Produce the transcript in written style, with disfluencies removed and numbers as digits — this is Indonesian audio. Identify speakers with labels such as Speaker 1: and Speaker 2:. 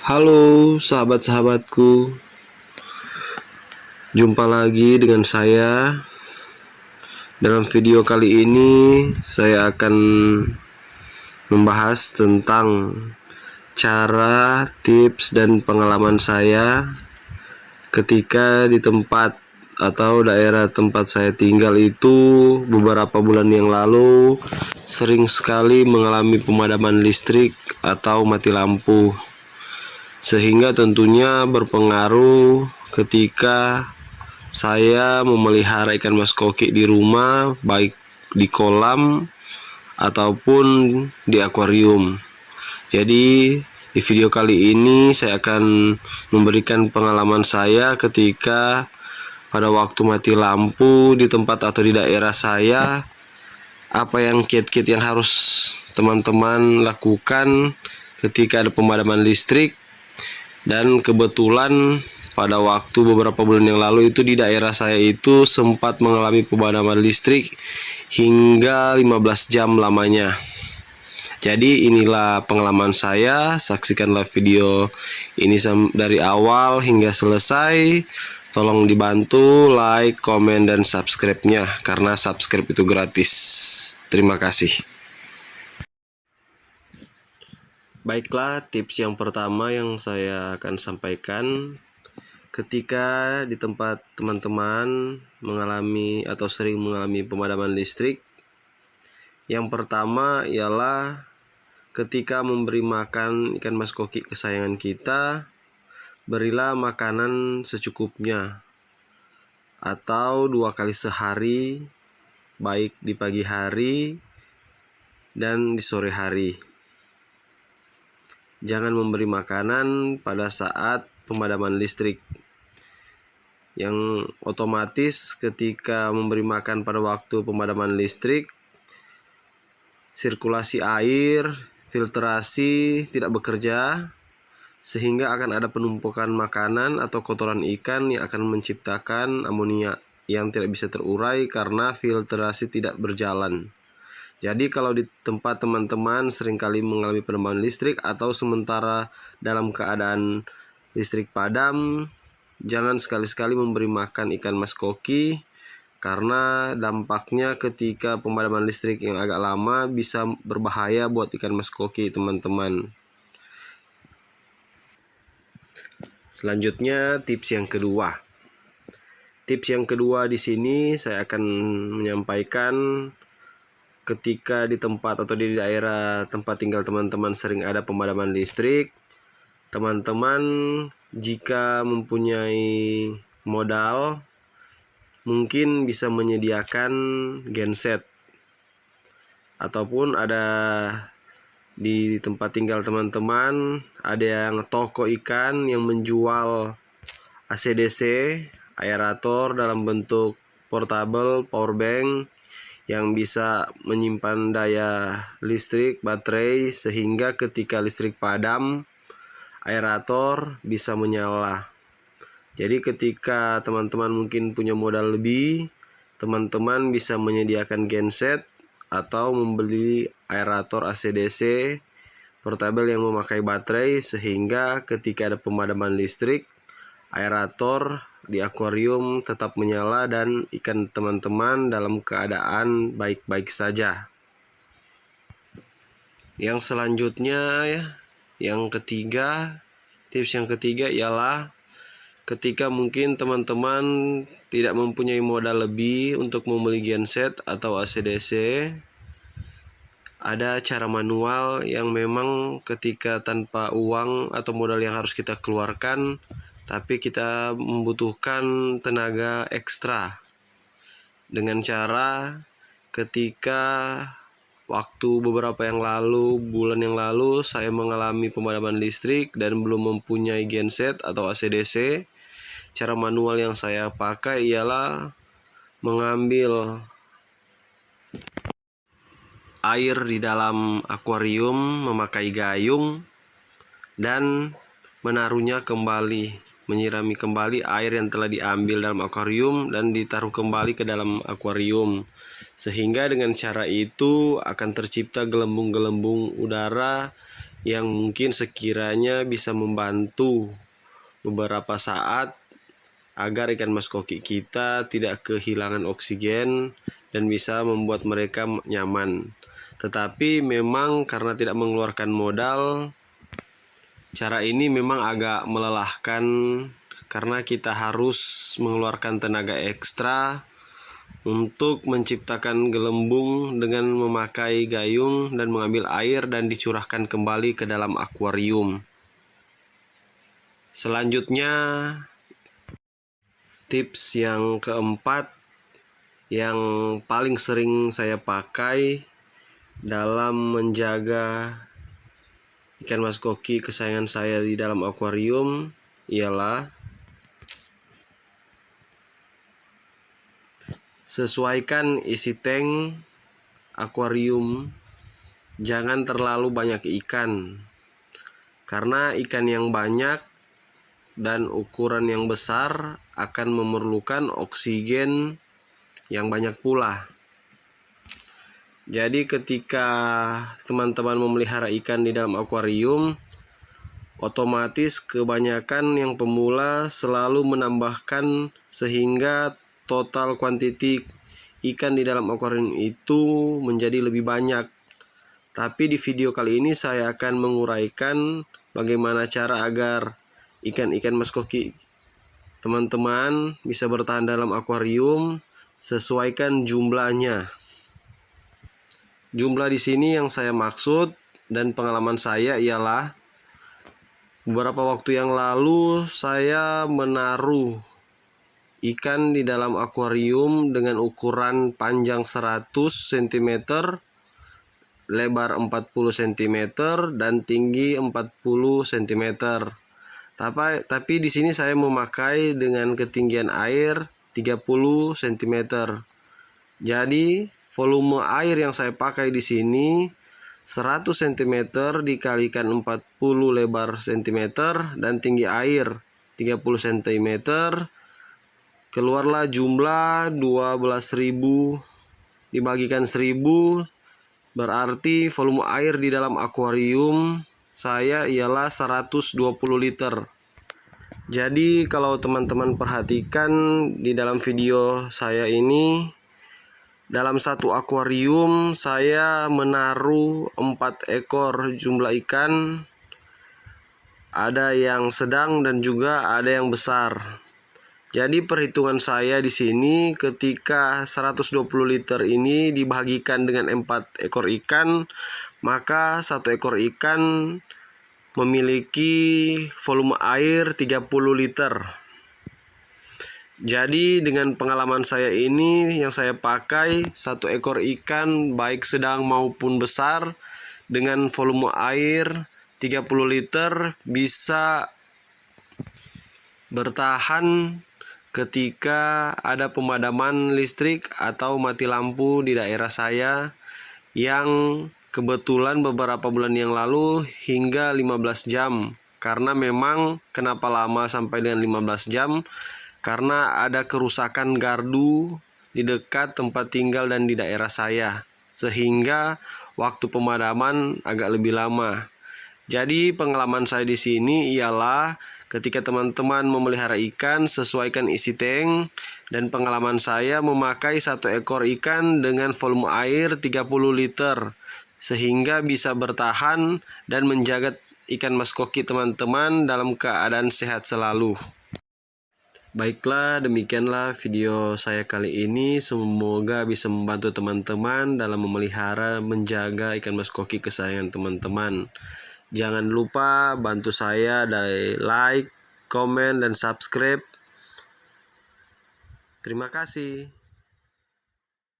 Speaker 1: Halo sahabat-sahabatku, jumpa lagi dengan saya. Dalam video kali ini saya akan membahas tentang cara, tips, dan pengalaman saya ketika di tempat atau daerah tempat saya tinggal itu beberapa bulan yang lalu sering sekali mengalami pemadaman listrik atau mati lampu, sehingga tentunya berpengaruh ketika saya memelihara ikan mas koki di rumah, baik di kolam ataupun di akuarium. Jadi di video kali ini saya akan memberikan pengalaman saya ketika pada waktu mati lampu di tempat atau di daerah saya, apa yang kiat-kiat yang harus teman-teman lakukan ketika ada pemadaman listrik. Dan kebetulan pada waktu beberapa bulan yang lalu itu di daerah saya itu sempat mengalami pemadaman listrik hingga 15 jam lamanya. Jadi inilah pengalaman saya, saksikanlah video ini dari awal hingga selesai. Tolong dibantu like, komen, dan subscribe-nya karena subscribe itu gratis. Terima kasih. Baiklah, tips yang pertama yang saya akan sampaikan ketika di tempat teman-teman mengalami atau sering mengalami pemadaman listrik. Yang pertama ialah ketika memberi makan ikan mas koki kesayangan kita, berilah makanan secukupnya atau 2 kali sehari, baik di pagi hari dan di sore hari. Jangan memberi makanan pada saat pemadaman listrik, yang otomatis ketika memberi makan pada waktu pemadaman listrik, sirkulasi air, filtrasi tidak bekerja, sehingga akan ada penumpukan makanan atau kotoran ikan yang akan menciptakan amonia yang tidak bisa terurai karena filtrasi tidak berjalan. Jadi kalau di tempat teman-teman seringkali mengalami pemadaman listrik atau sementara dalam keadaan listrik padam, jangan sekali-sekali memberi makan ikan mas koki, karena dampaknya ketika pemadaman listrik yang agak lama bisa berbahaya buat ikan mas koki, teman-teman. Selanjutnya tips yang kedua. Tips yang kedua di sini saya akan menyampaikan ketika di tempat atau di daerah tempat tinggal teman-teman sering ada pemadaman listrik. Teman-teman jika mempunyai modal, mungkin bisa menyediakan genset, ataupun ada di tempat tinggal teman-teman ada yang toko ikan yang menjual ACDC, aerator dalam bentuk portable power bank yang bisa menyimpan daya listrik baterai, sehingga ketika listrik padam aerator bisa menyala. Jadi ketika teman-teman mungkin punya modal lebih, teman-teman bisa menyediakan genset atau membeli aerator ACDC portable yang memakai baterai, sehingga ketika ada pemadaman listrik, aerator di akuarium tetap menyala dan ikan teman-teman dalam keadaan baik-baik saja. Yang selanjutnya yang ketiga, tips yang ketiga ialah ketika mungkin teman-teman tidak mempunyai modal lebih untuk membeli genset atau ACDC, ada cara manual yang memang ketika tanpa uang atau modal yang harus kita keluarkan, tapi kita membutuhkan tenaga ekstra, dengan cara ketika waktu beberapa yang lalu, bulan yang lalu, saya mengalami pemadaman listrik dan belum mempunyai genset atau ACDC. Cara manual yang saya pakai ialah mengambil air di dalam akuarium memakai gayung dan menaruhnya kembali, menyirami kembali air yang telah diambil dalam akuarium dan ditaruh kembali ke dalam akuarium, sehingga dengan cara itu akan tercipta gelembung-gelembung udara yang mungkin sekiranya bisa membantu beberapa saat agar ikan mas koki kita tidak kehilangan oksigen dan bisa membuat mereka nyaman. Tetapi memang karena tidak mengeluarkan modal, cara ini memang agak melelahkan karena kita harus mengeluarkan tenaga ekstra untuk menciptakan gelembung dengan memakai gayung dan mengambil air dan dicurahkan kembali ke dalam akuarium. Selanjutnya, tips yang keempat yang paling sering saya pakai dalam menjaga ikan mas koki kesayangan saya di dalam akuarium ialah sesuaikan isi tank akuarium, jangan terlalu banyak ikan, karena ikan yang banyak dan ukuran yang besar akan memerlukan oksigen yang banyak pula. Jadi ketika teman-teman memelihara ikan di dalam akuarium, otomatis kebanyakan yang pemula selalu menambahkan sehingga total kuantiti ikan di dalam akuarium itu menjadi lebih banyak. Tapi di video kali ini saya akan menguraikan bagaimana cara agar ikan-ikan mas koki teman-teman bisa bertahan dalam akuarium. Sesuaikan jumlahnya. Jumlah di sini yang saya maksud dan pengalaman saya ialah beberapa waktu yang lalu saya menaruh ikan di dalam akuarium dengan ukuran panjang 100 cm, lebar 40 cm dan tinggi 40 cm. Tapi di sini saya memakai dengan ketinggian air 30 cm. Jadi volume air yang saya pakai di sini 100 cm dikalikan 40 lebar cm dan tinggi air 30 cm. Keluarlah jumlah 12.000 dibagikan 1.000, berarti volume air di dalam akuarium saya ialah 120 liter. Jadi kalau teman-teman perhatikan di dalam video saya ini, dalam satu akuarium saya menaruh 4 ekor jumlah ikan. Ada yang sedang dan juga ada yang besar. Jadi perhitungan saya di sini ketika 120 liter ini dibagikan dengan 4 ekor ikan, maka 1 ekor ikan memiliki volume air 30 liter. Jadi dengan pengalaman saya ini yang saya pakai 1 ekor ikan baik sedang maupun besar dengan volume air 30 liter bisa bertahan ketika ada pemadaman listrik atau mati lampu di daerah saya yang kebetulan beberapa bulan yang lalu hingga 15 jam. Karena memang kenapa lama sampai dengan 15 jam? Karena ada kerusakan gardu di dekat tempat tinggal dan di daerah saya, sehingga waktu pemadaman agak lebih lama. Jadi pengalaman saya di sini ialah ketika teman-teman memelihara ikan, sesuaikan isi tank. Dan pengalaman saya memakai 1 ekor ikan dengan volume air 30 liter, sehingga bisa bertahan dan menjaga ikan mas koki teman-teman dalam keadaan sehat selalu. Baiklah, demikianlah video saya kali ini. Semoga bisa membantu teman-teman dalam memelihara, menjaga ikan mas koki kesayangan teman-teman. Jangan lupa bantu saya dari like, komen, dan subscribe. Terima kasih.